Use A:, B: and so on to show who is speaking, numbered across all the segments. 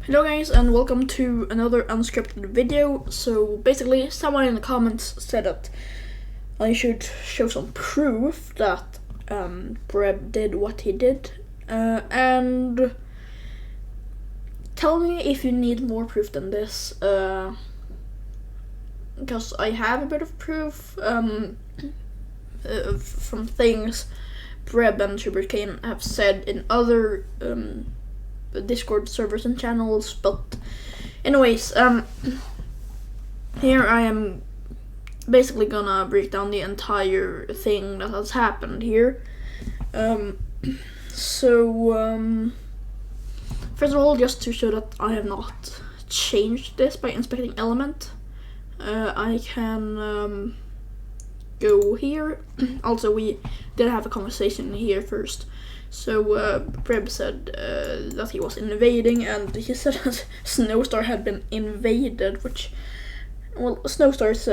A: Hello guys, and welcome to another unscripted video. So basically, someone in the comments said that I should show some proof that Breb did what he did, and tell me if you need more proof than this, because I have a bit of proof from things Breb and Sugarcane have said in other Discord servers and channels, but anyways, here I am basically gonna break down the entire thing that has happened here. First of all, just to show that I have not changed this by inspecting element, I can go here. Also, we did have a conversation here first. So Breb said that he was invading, and he said that Snowstar had been invaded, which, well, Snowstar is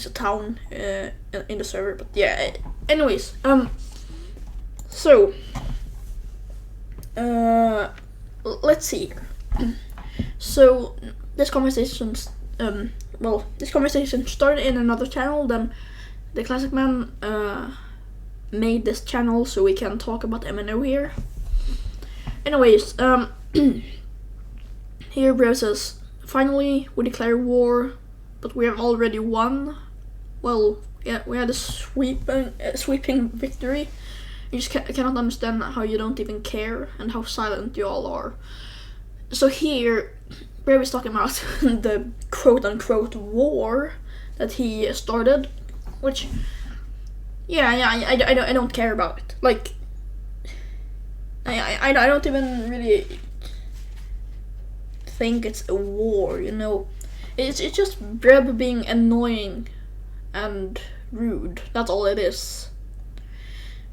A: a town in the server, but yeah. Anyways, let's see here. So this conversation started in another channel. Then the Classic Man made this channel so we can talk about MNO here. Anyways, here Breb says, finally we declare war, but we have already won. Well, yeah, we had a sweeping victory. You just cannot understand how you don't even care and how silent you all are. So here, Breb is talking about the quote-unquote war that he started, which, I don't care about it. Like, I don't even really think it's a war, you know. It's just Breb being annoying and rude. That's all it is.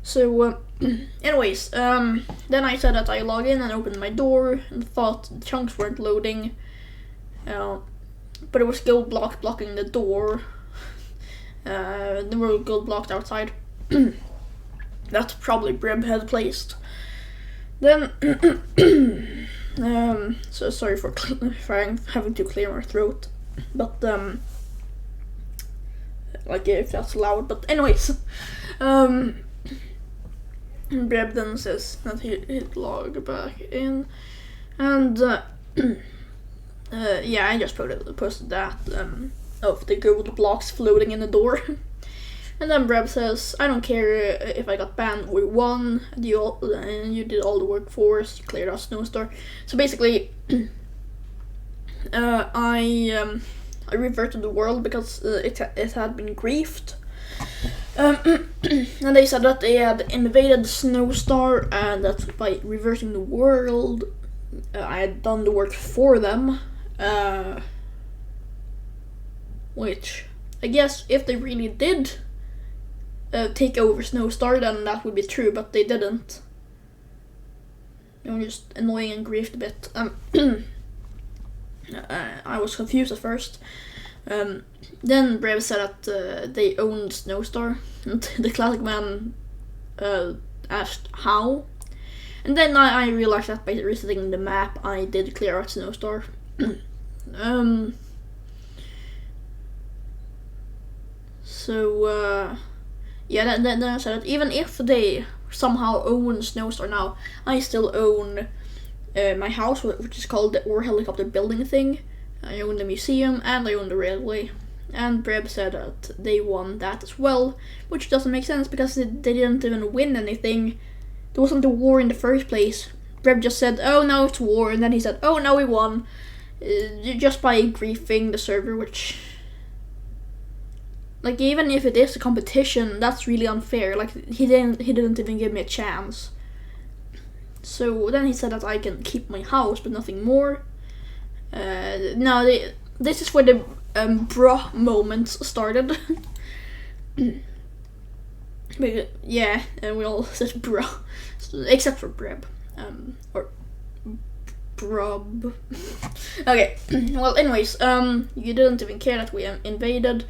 A: So, anyways, then I said that I log in and opened my door and thought the chunks weren't loading, but it was gold block blocking the door. There were gold blocked outside. That's probably Breb had placed. Then, so sorry for having to clear my throat, but like if that's loud. But anyways, Breb then says that he'd log back in, and yeah, I just posted that of the gold blocks floating in the door. And then Breb says, I don't care if I got banned, we won, and you did all the work for us, you cleared out Snowstar. So basically, I reverted the world because it had been griefed. And they said that they had invaded Snowstar, and that by reversing the world, I had done the work for them. Which, I guess, if they really did take over Snowstar, then that would be true, but they didn't. They were just annoying and griefed a bit. I was confused at first. Then Breb said that they owned Snowstar, and the Classic Man asked how. And then I realized that by resetting the map, I did clear out Snowstar. Yeah, then I said that even if they somehow own Snowstar now, I still own my house, which is called the Ore Helicopter Building thing. I own the museum, and I own the railway. And Breb said that they won that as well, which doesn't make sense because they didn't even win anything. There wasn't a war in the first place. Breb just said, oh, now it's war, and then he said, oh, now we won, just by griefing the server, which, like, even if it is a competition, that's really unfair. Like, he didn't even give me a chance. So then he said that I can keep my house, but nothing more. Now this is where the bro moments started. But, yeah, and we all said bro, except for Breb, or Brub. Okay, well, anyways, you didn't even care that we invaded.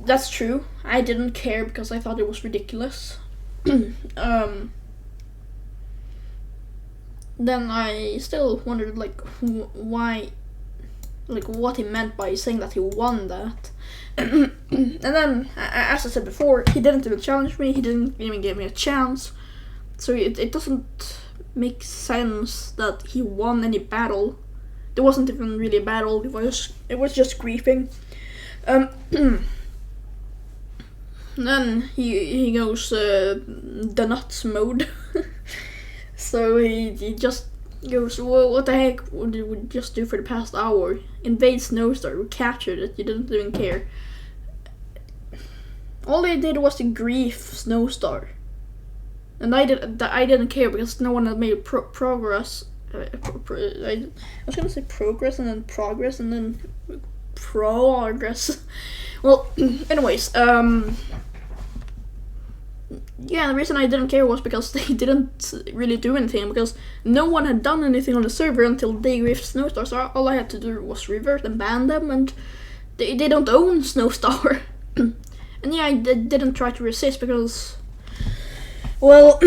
A: That's true. I didn't care because I thought it was ridiculous. then I still wondered like why, like what he meant by saying that he won that. And then, as I said before, he didn't even challenge me. He didn't even give me a chance. So it doesn't make sense that he won any battle. There wasn't even really a battle. It was just griefing. Then he goes the nuts mode. So he just goes, well, what the heck would you just do for the past hour? Invade Snowstar, we captured it, you didn't even care. All they did was to grief Snowstar. And I didn't care because no one had made progress. I was gonna say progress and then progress and then progress. Well, anyways, yeah, the reason I didn't care was because they didn't really do anything, because no one had done anything on the server until they griefed Snowstar, so all I had to do was revert and ban them, and they don't own Snowstar. And yeah, I didn't try to resist because, well,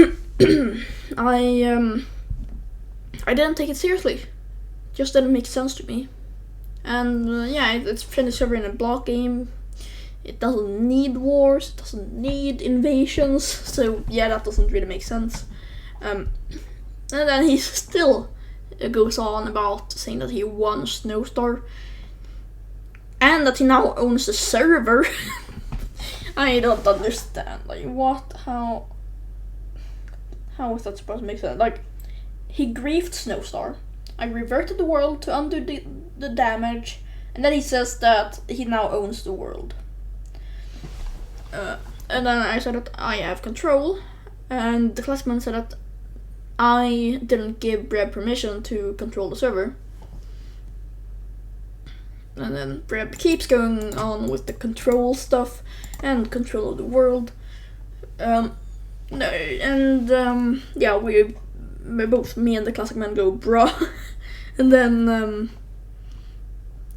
A: I didn't take it seriously. It just didn't make sense to me. And yeah, it's friendly server in a block game. It doesn't need wars, it doesn't need invasions, so yeah, that doesn't really make sense. And then he still goes on about saying that he won Snowstar and that he now owns the server. I don't understand, like what, how is that supposed to make sense? Like, he griefed Snowstar, I reverted the world to undo the damage, and then he says that he now owns the world. And then I said that I have control, and the classman said that I didn't give Breb permission to control the server. And then Breb keeps going on with the control stuff and control of the world. Yeah, both me and the classic man go bruh. And then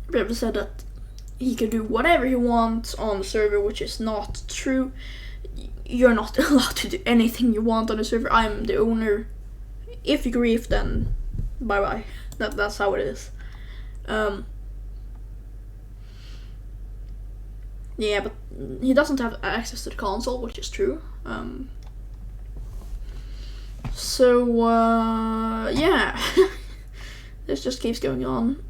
A: Breb said that he can do whatever he wants on the server, which is not true. You're not allowed to do anything you want on the server. I'm the owner. If you grief, then bye bye. That's how it is. Yeah, but he doesn't have access to the console, which is true. Yeah, this just keeps going on.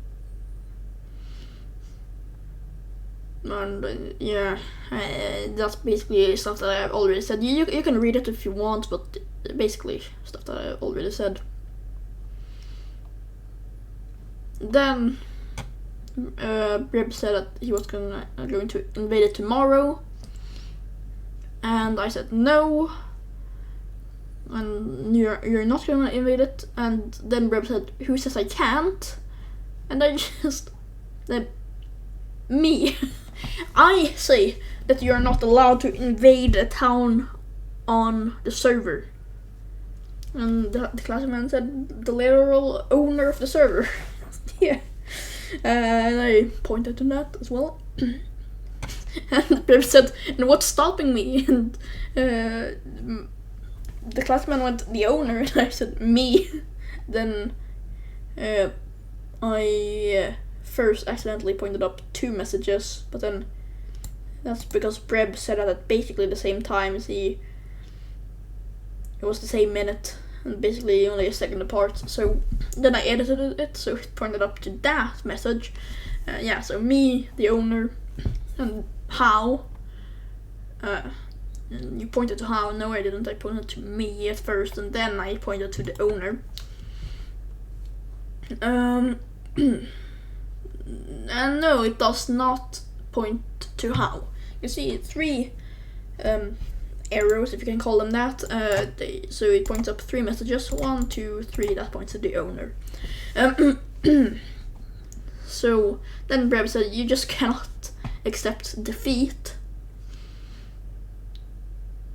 A: And yeah, that's basically stuff that I've already said. You can read it if you want, but basically stuff that I've already said. Then Breb said that he was going to invade it tomorrow, and I said no, and you're not going to invade it. And then Breb said, who says I can't? And I just me. I say that you are not allowed to invade a town on the server. And the classic man said, the literal owner of the server. Yeah. And I pointed to that as well. And Breb said, and what's stopping me? And the classic man went, the owner, and I said, me. Then I first accidentally pointed up 2 messages, but then that's because Breb said that at basically the same time as it was the same minute and basically only a second apart. So then I edited it so it pointed up to that message. Yeah, so me, the owner, and how. And you pointed to how. No, I didn't. I pointed to me at first, and then I pointed to the owner. And no, it does not point to how. You see 3 arrows, if you can call them that. So it points up 3 messages. 1, 2, 3. That points to the owner. So then Breb said, you just cannot accept defeat.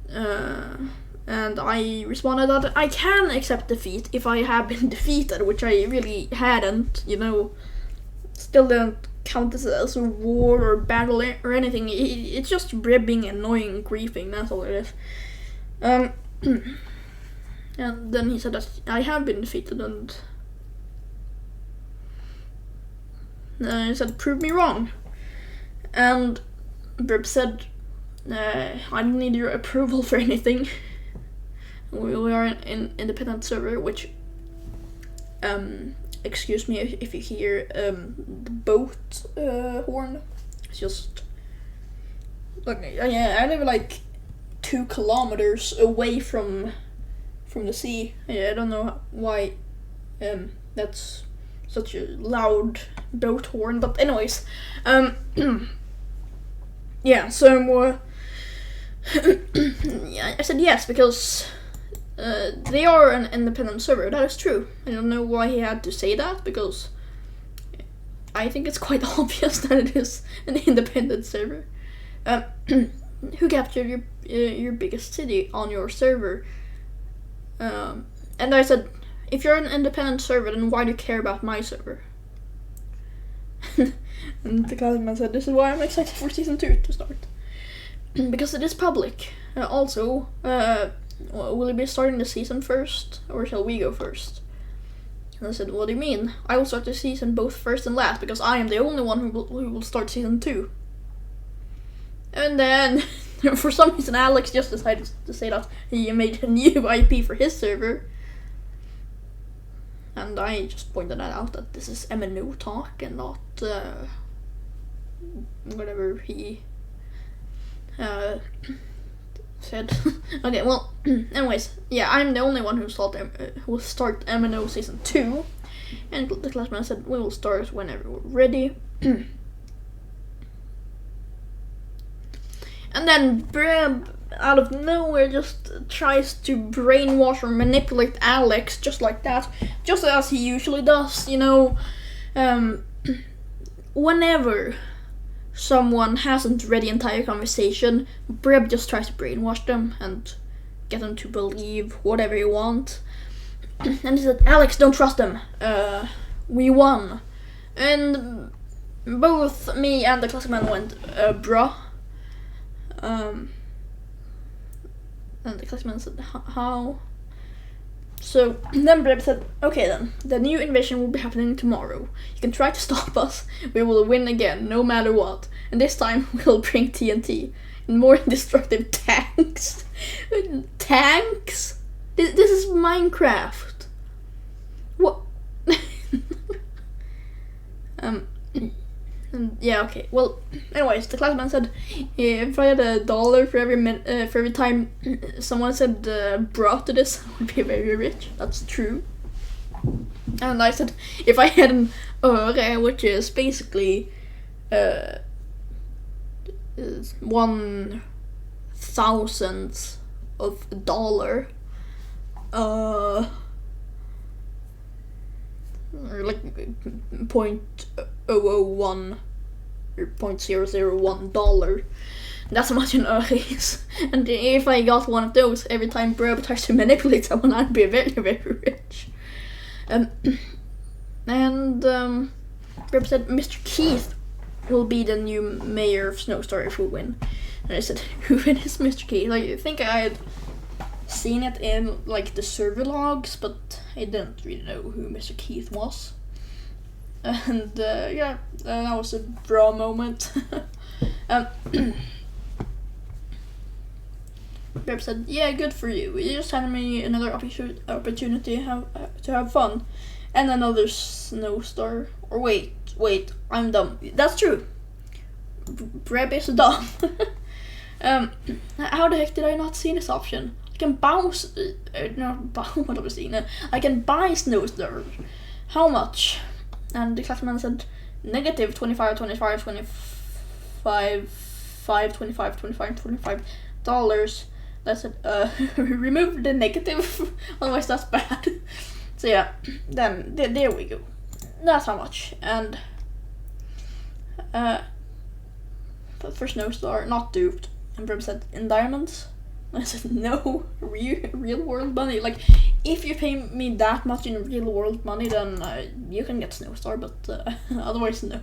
A: And I responded that I can accept defeat if I have been defeated, which I really hadn't, you know. Still don't count this as a war or battle or anything. It's just Breb being annoying and griefing, that's all it is. And then he said that I have been defeated, and he said, prove me wrong. And Breb said, I don't need your approval for anything. We are an independent server, which, excuse me if you hear the boat horn. It's just, look, yeah, I live like 2 kilometers away from the sea. Yeah, I don't know why that's such a loud boat horn, but anyways, yeah, so yeah, I said yes because they are an independent server. That is true. I don't know why he had to say that, because I think it's quite obvious that it is an independent server. Who captured your biggest city on your server? And I said, if you're an independent server, then why do you care about my server? And the classman said, this is why I'm excited for season 2 to start. Because it is public. Also, will you be starting the season first, or shall we go first? And I said, what do you mean? I will start the season both first and last, because I am the only one who will start season 2. And then, for some reason, Alex just decided to say that he made a new IP for his server. And I just pointed that out, that this is MNO talk and not whatever he said. Okay, well, anyways, yeah, I'm the only one who will start MNO season 2. And the classman said, we will start whenever we're ready. And then Breb, out of nowhere, just tries to brainwash or manipulate Alex just like that, just as he usually does, you know. Whenever someone hasn't read the entire conversation, Breb just tries to brainwash them and get them to believe whatever you want. And he said, Alex, don't trust them. We won. And both me and the classman went, bruh. And the classman said, how? So then Breb said, okay then, the new invasion will be happening tomorrow. You can try to stop us, we will win again, no matter what. And this time we'll bring TNT and more destructive tanks. Tanks? This is Minecraft. What? Yeah, okay. Well, anyways, the classman said, if I had $1 for every time someone said bruh to this, I would be very rich. That's true. And I said, if I had an öre, which is basically 1,000th of a dollar, or like 0.001 or $0.001. That's how much an öre is. And if I got one of those every time Breb tries to manipulate someone, I'd be very, very rich. And Breb said, Mr. Keith will be the new mayor of Snowstar if we win. And I said, who is Mr. Keith? Like, I think I had seen it in like the server logs, but I didn't really know who Mr. Keith was. And yeah, that was a bra moment. Breb said, yeah, good for you. You just handed me another opportunity to have fun. And another Snowstar. Or wait, I'm dumb. That's true. Breb is dumb. How the heck did I not see this option? I can bounce, what I was saying. I can buy Snowstar. How much? And the classman said, negative 25, 25, 25, 25, 25, 25 dollars. That's it. Remove the negative, otherwise that's bad. So yeah, then there we go. That's how much. And for Snowstar, not duped. And Breb said, in diamonds? I said, no, real world money. Like, if you pay me that much in real world money, then you can get Snowstar, but otherwise no.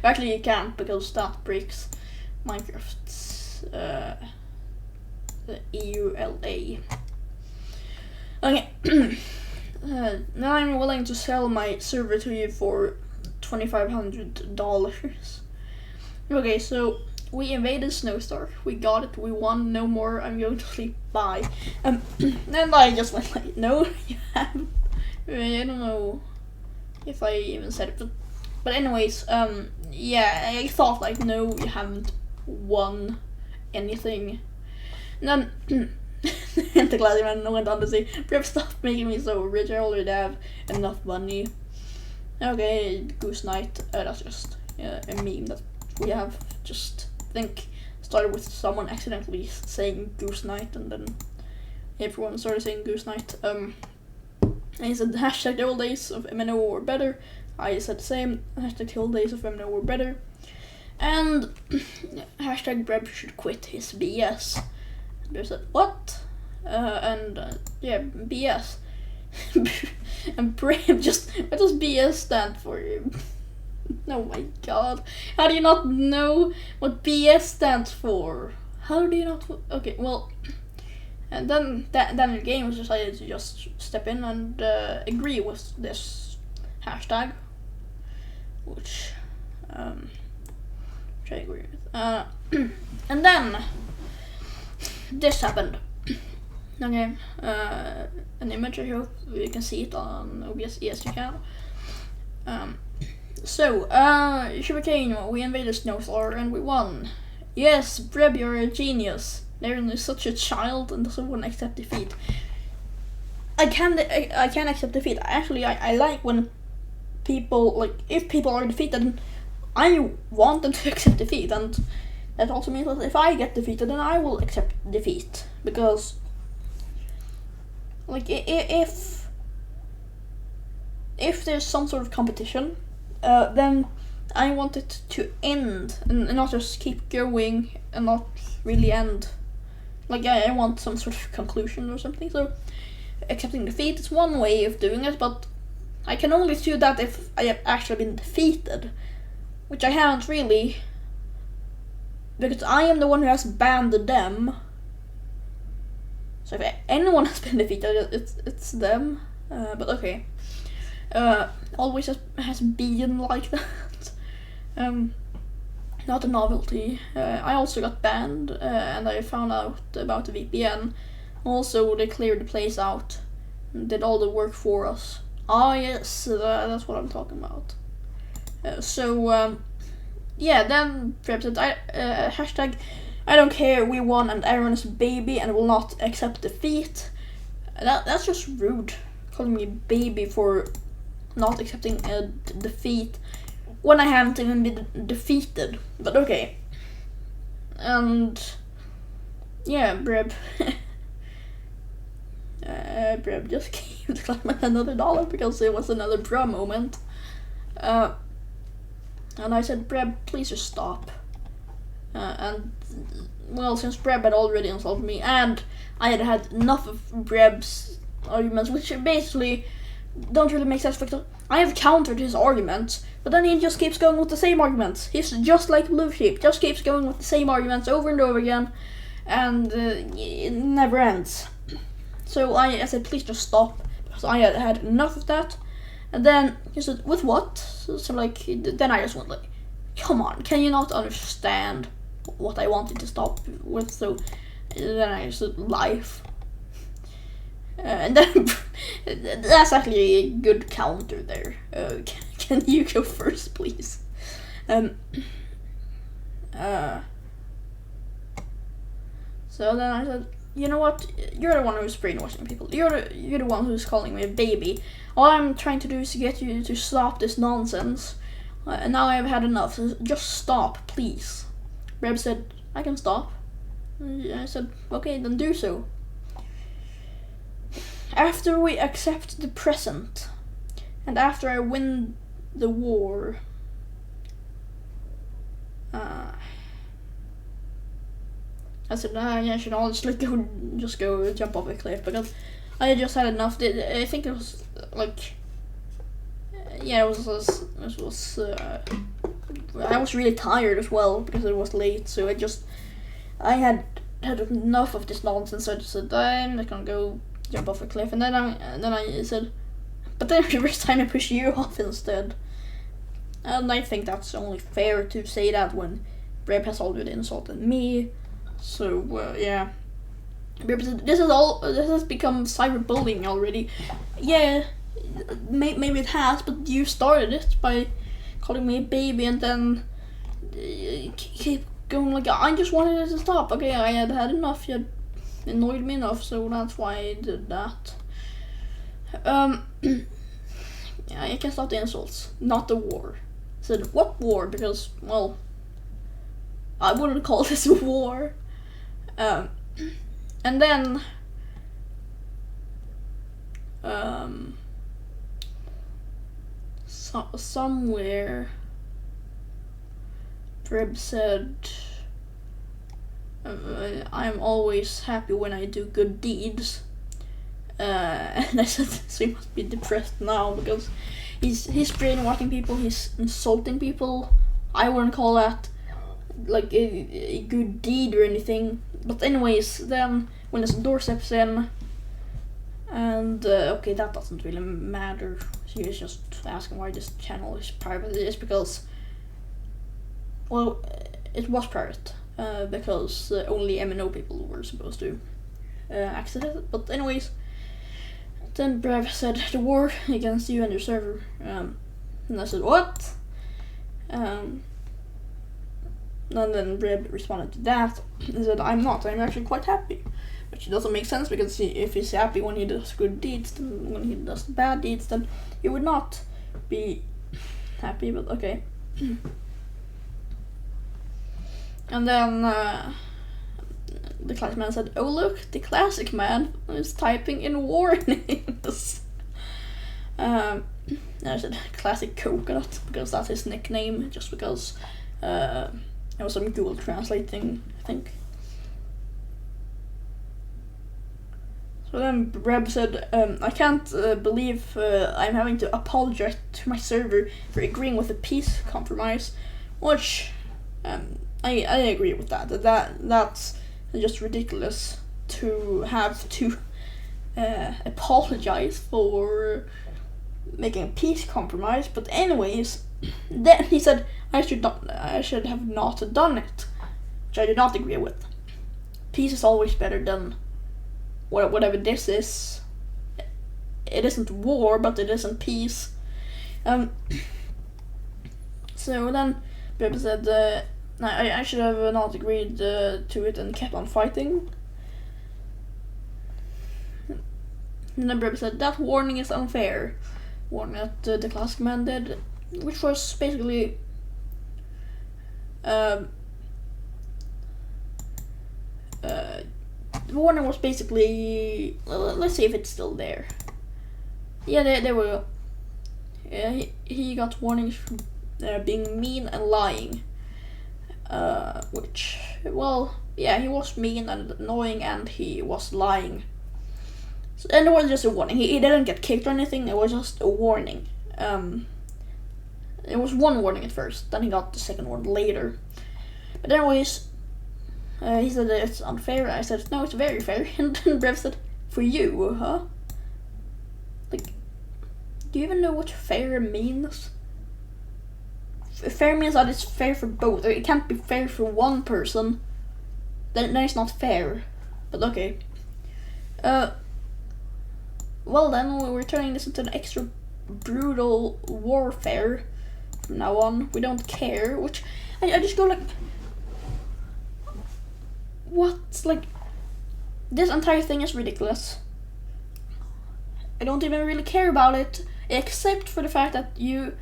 A: Actually, you can't, because that breaks Minecraft's EULA. Okay. Now I'm willing to sell my server to you for $2,500. Okay, so we invaded Snowstar. We got it. We won. No more. I'm going to sleep. Bye. And I just went like, no, you haven't. I don't know if I even said it, but anyways, yeah, I thought like, no, you haven't won anything. And then the classy man went on to say, Breb, stop making me so rich. I already have enough money. Okay, Goose Night. That's just a meme that we have. Just think started with someone accidentally saying Goose Night, and then everyone started saying Goose Night. And he said hashtag the old days of MNO were better. I said the same. Hashtag the old days of MNO were better. And hashtag Breb should quit his BS. They said, what? Yeah, BS. And Breb just, what does BS stand for? Oh my god. How do you not know what BS stands for? How do you not? Okay, well, and then Daniel Games decided to just step in and agree with this hashtag, which I agree with. And then this happened. Okay, an image. I hope you can see it on OBS. Yes, you can. So, Sugarcane, we invaded Snowstar and we won. Yes, Breb, you're a genius. Darren is such a child and doesn't want to accept defeat. I can accept defeat. Actually, I like when people, like, if people are defeated, I want them to accept defeat, and that also means that if I get defeated, then I will accept defeat. Because, like, if there's some sort of competition, then I want it to end and not just keep going and not really end. Like, I want some sort of conclusion or something. So accepting defeat is one way of doing it, but I can only do that if I have actually been defeated, which I haven't really, because I am the one who has banned them. So if anyone has been defeated, it's them. But okay. Always has been like that. Not a novelty. I also got banned, and I found out about the VPN. Also, they cleared the place out, did all the work for us. Ah, yes, that's what I'm talking about. Yeah, then Breb said, hashtag, I don't care, we won and Aaron is a baby and will not accept defeat. That's just rude, calling me baby for not accepting a defeat when I haven't even been defeated. But okay. And yeah, Breb. Breb just gave the client another $1 because it was another bra moment. And I said, Breb, please just stop. And well, since Breb had already insulted me and I had enough of Breb's arguments, which basically don't really make sense because I have countered his arguments, but then he just keeps going with the same arguments. He's just like Blue Sheep, just keeps going with the same arguments over and over again, and it never ends. So I said, please just stop, because I had enough of that. And then he said, with what? So like, then I just went like, come on, can you not understand what I wanted to stop with? So then I just said, life. And then that's actually a good counter there. Can you go first, please? So then I said, you know what? You're the one who's brainwashing people. You're the one who's calling me a baby. All I'm trying to do is to get you to stop this nonsense. And now I've had enough. So just stop, please. Breb said, I can stop. I said, okay, then do so. After we accept the present, and after I win the war, I said, I should honestly go jump off a cliff because I just had enough. I think it was like, yeah, it was I was really tired as well because it was late, so I had enough of this nonsense. So I just said, I'm not gonna go jump off a cliff, and then I said, but then every time I push you off instead. And I think that's only fair to say that when Breb has already insulted me. So yeah, Breb said, this has become cyberbullying already. Yeah, maybe it has, but you started it by calling me a baby, and then keep going like, I just wanted it to stop. Okay, I had enough. You had annoyed me enough, so that's why I did that. Yeah, I can stop the insults, not the war. I said, what war? Because, well, I wouldn't call this a war. And then somewhere Breb said, I'm always happy when I do good deeds. And I said, so he must be depressed now because he's brainwashing people, he's insulting people. I wouldn't call that like a good deed or anything. But anyways, then when his door steps in, and okay, that doesn't really matter. She is just asking why this channel is private. It's because, well, it was private because only MNO people were supposed to access it. But anyways, then Breb said, the war against you and your server. And I said, what? And then Breb responded to that and said, I'm actually quite happy. Which doesn't make sense, because if he's happy when he does good deeds, then when he does bad deeds, then he would not be happy, but okay. And then the classic man said, oh look, the classic man is typing in warnings. And I said, classic coconut, because that's his nickname, just because it was some Google Translate thing, I think. So then Breb said, I can't believe I'm having to apologize to my server for agreeing with a peace compromise, which I agree with that. That's just ridiculous to have to apologize for making a peace compromise. But anyways, then he said I should have not done it, which I did not agree with. Peace is always better than whatever this is. It isn't war, but it isn't peace. So then Breb said, I should have not agreed to it and kept on fighting. And then Breb said, that warning is unfair. Warning that the classic man did, which was basically the warning was basically, let's see if it's still there. Yeah, there we go. Yeah, he got warnings for being mean and lying. Which, well, yeah, he was mean and annoying, and he was lying. So, and it was just a warning. He didn't get kicked or anything. It was just a warning. It was one warning at first, then he got the second one later. But anyways, he said that it's unfair. I said, no, it's very fair. And then Breb said, for you, huh? Like, do you even know what fair means? Fair means that it's fair for both. It can't be fair for one person. Then it's not fair. But okay. Well then, we're turning this into an extra brutal warfare from now on. We don't care. Which, I just go like, what? Like, this entire thing is ridiculous. I don't even really care about it, except for the fact that you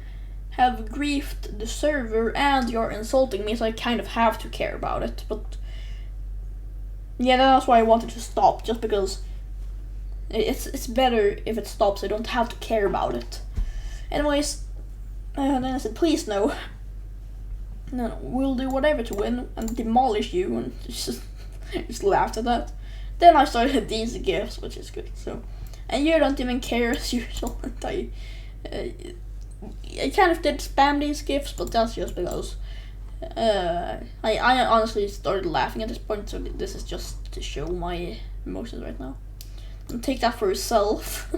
A: have griefed the server and you're insulting me, so I kind of have to care about it. But yeah, that's why I wanted to stop, just because it's better if it stops. I don't have to care about it. Anyways, then I said, please no. No, we'll do whatever to win and demolish you, and just laughed at that. Then I started these gifts, which is good. So, and you don't even care as usual. I kind of did spam these gifts, but that's just because I honestly started laughing at this point. So this is just to show my emotions right now. take that for yourself.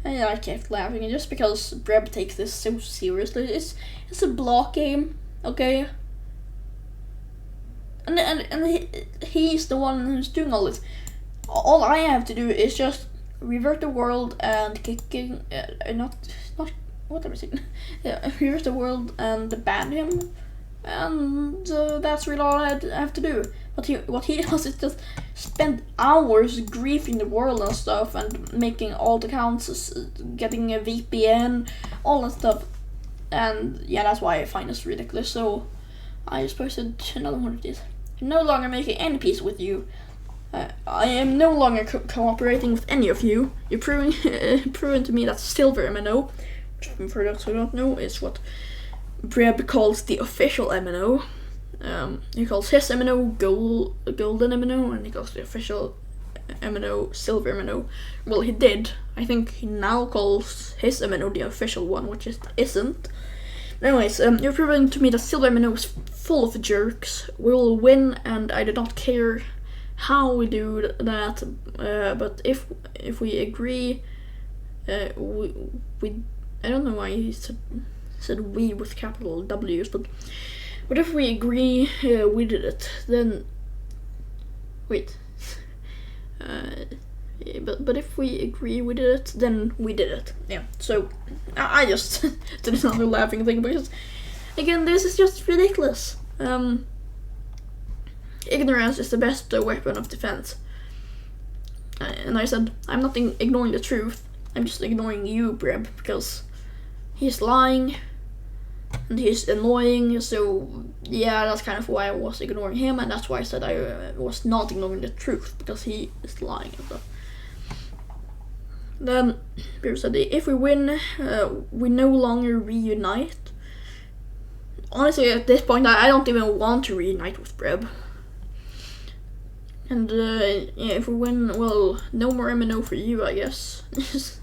A: And I kept laughing, and just because Breb takes this so seriously, it's a block game, okay? And he's the one who's doing all this. All I have to do is just revert the world and not what am I saying? Yeah, revert the world and ban him, and that's really all I have to do. But what he does is just spend hours griefing the world and stuff, and making alt accounts, getting a VPN, all that stuff. And yeah, that's why I find this ridiculous. So I just posted another one of these. I'm no longer making any peace with you. I am no longer cooperating with any of you. You're proving to me that Silver MNO, which for those who don't know, is what Breb calls the official MNO. He calls his MNO Golden MNO, and he calls the official MNO Silver MNO. Well, he did. I think he now calls his MNO the official one, which it isn't. Anyways, you're proving to me that Silver MNO is full of jerks. We will win, and I do not care how we do that. But if we agree, we I don't know why he said we with capital W's, but if we agree we did it, then wait. But if we agree we did it, then we did it. Yeah. So I just did another laughing thing because, again, this is just ridiculous. Ignorance is the best weapon of defense. And I said, I'm not ignoring the truth. I'm just ignoring you, Breb, because he's lying and he's annoying. So yeah, that's kind of why I was ignoring him, and that's why I said I was not ignoring the truth, because he is lying and stuff. Then Breb said, if we win, we no longer reunite. Honestly, at this point, I don't even want to reunite with Breb. And yeah, if we win, well, no more MNO for you, I guess.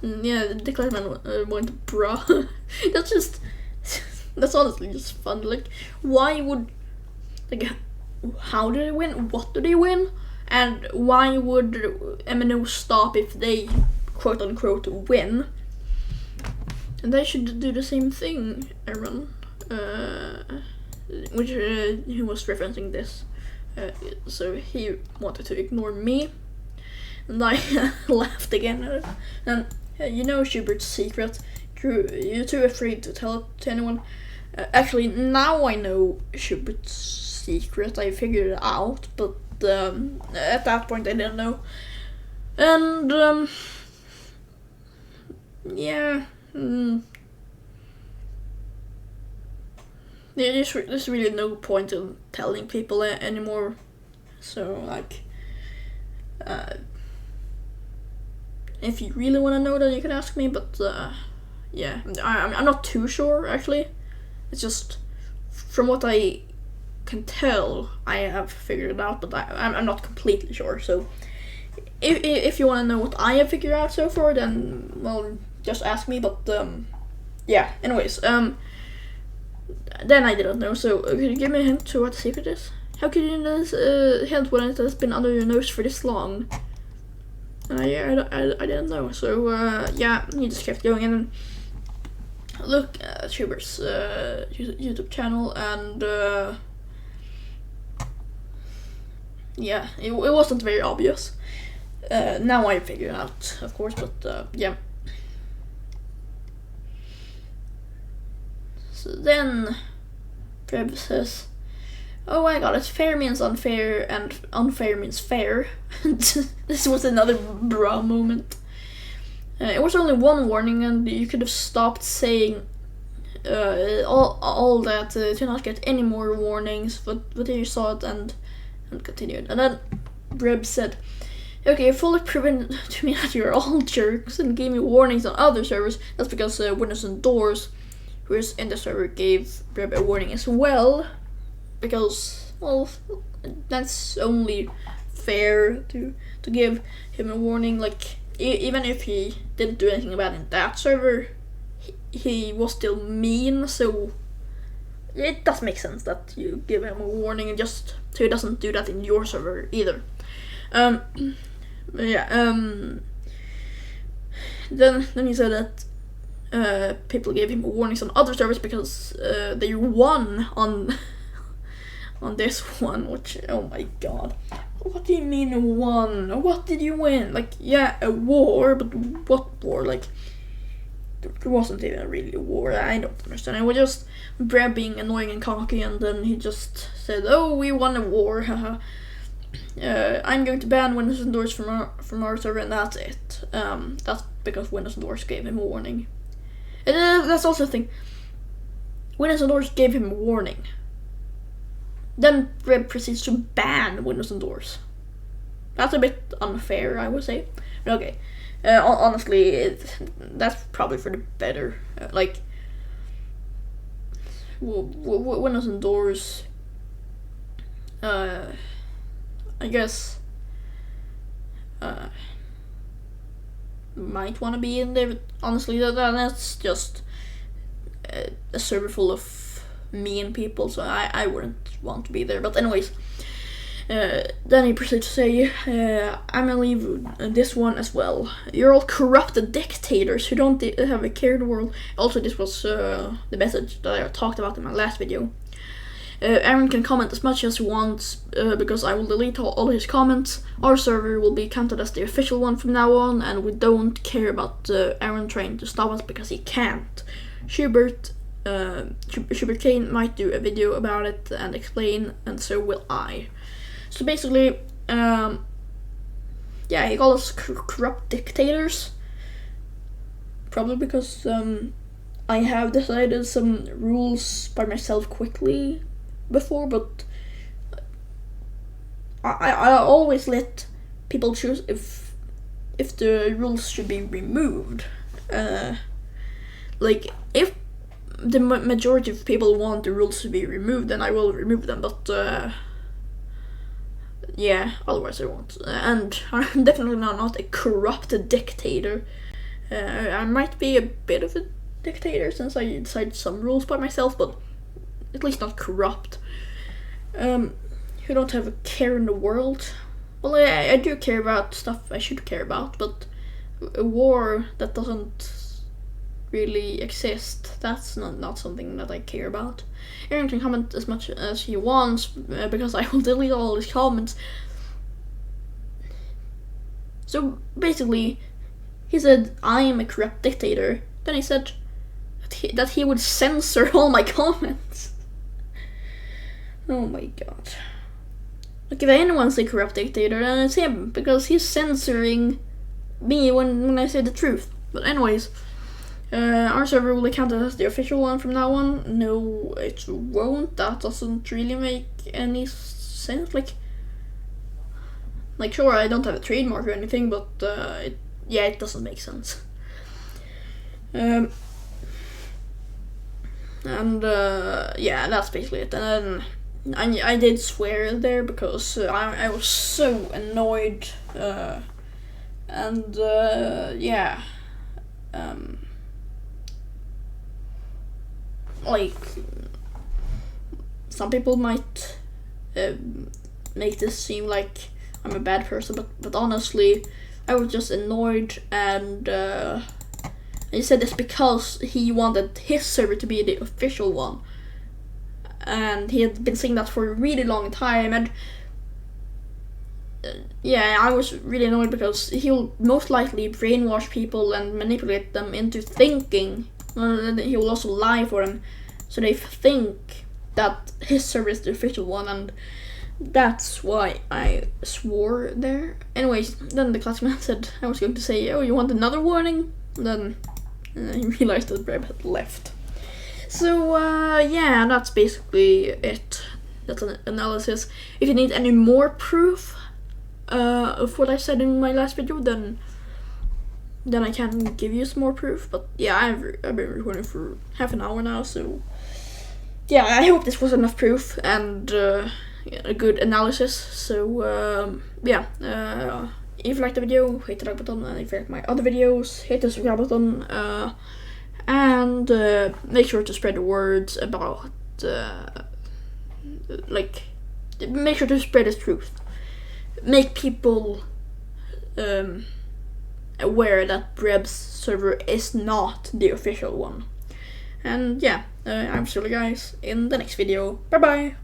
A: Yeah, the Declareman went bruh. That's honestly just fun. Like, why would, like, how do they win? What do they win? And why would MNO stop if they quote unquote win? And they should do the same thing, Aaron. Which he was referencing this. So he wanted to ignore me, and I laughed again at it. And you know Schubert's secret. You're too afraid to tell it to anyone. Actually, now I know Schubert's secret. I figured it out, but at that point I didn't know. And yeah. There's really no point in telling people anymore. So, like, if you really want to know, then you can ask me. But yeah, I'm not too sure actually. It's just from what I can tell, I have figured it out, but I'm not completely sure. So, if you want to know what I have figured out so far, then well, just ask me. But yeah. Anyways, then I didn't know, so could you give me a hint to what the secret is? How could you know this hint when it has been under your nose for this long? Yeah, I didn't know, so yeah, he just kept going in and look at Schubert's YouTube channel, and yeah, it wasn't very obvious. Now I figured it out, of course, but yeah. So then Breb says, oh my god, it's fair means unfair and unfair means fair. This was another bra moment. It was only one warning, and you could have stopped saying all that to not get any more warnings, but then you saw it and continued. And then Breb said, okay, you've fully proven to me that you're all jerks and gave me warnings on other servers. That's because Windows and Doors, who is in the server, gave Breb a warning as well, because, well, that's only fair to give him a warning. Like, even if he didn't do anything bad in that server, he was still mean, so it does make sense that you give him a warning, and just so he doesn't do that in your server either. Yeah, then he said that people gave him warnings on other servers because they won on this one, which, oh my god. What do you mean won? What did you win? Like, yeah, a war, but what war? Like, there wasn't even really a war. I don't understand. It was just Breb being annoying and cocky, and then he just said, "Oh, we won a war, haha. I'm going to ban Windows and Doors from our server, and that's it." That's because Windows and Doors gave him a warning. And that's also the thing. Windows and Doors gave him a warning. Then Breb proceeds to ban Windows and Doors. That's a bit unfair, I would say. But okay. Honestly, that's probably for the better. Like, Windows and Doors, I guess, might want to be in there, but honestly, that's just a server full of mean people, so I wouldn't want to be there. But anyways, then he proceeds to say, I'm gonna leave this one as well. You're all corrupted dictators who don't have a care in the world. Also, this was the message that I talked about in my last video. Aaron can comment as much as he wants, because I will delete all his comments. Our server will be counted as the official one from now on, and we don't care about Aaron trying to stop us because he can't. Schubert Kane might do a video about it and explain, and so will I. So basically, yeah, he calls us corrupt dictators. Probably because I have decided some rules by myself quickly before, but I always let people choose if the rules should be removed. Like, if the majority of people want the rules to be removed, then I will remove them, but yeah, otherwise I won't. And I'm definitely not a corrupt dictator. I might be a bit of a dictator since I decided some rules by myself, but at least not corrupt. Who don't have a care in the world. Well, I do care about stuff I should care about, but a war that doesn't really exist, that's not something that I care about. Aaron can comment as much as he wants, because I will delete all his comments. So basically, he said, I am a corrupt dictator. Then he said that he would censor all my comments. Oh my god. Like, if anyone's a corrupt dictator, then it's him, because he's censoring me when I say the truth. But anyways, our server will be counted as the official one from now on. No, it won't. That doesn't really make any sense. Like sure, I don't have a trademark or anything, but it doesn't make sense. Yeah, that's basically it. And then I did swear there because I was so annoyed, and yeah, like, some people might make this seem like I'm a bad person, but honestly, I was just annoyed, and he said this because he wanted his server to be the official one, and he had been saying that for a really long time, and yeah, I was really annoyed because he'll most likely brainwash people and manipulate them into thinking. He will also lie for them, so they think that his server is the official one, and that's why I swore there. Anyways, then the classman said I was going to say, oh, you want another warning? Then he realized that Breb had left. So yeah, that's basically it. That's an analysis. If you need any more proof of what I said in my last video, then I can give you some more proof. But yeah, I've been recording for half an hour now, so yeah, I hope this was enough proof and a good analysis. So yeah, if you liked the video, hit the like button, and if you like my other videos, hit the subscribe button, and make sure to spread the words about make sure to spread the truth. Make people aware that Breb's server is not the official one. And yeah, I'm Silly Guys in the next video. Bye bye!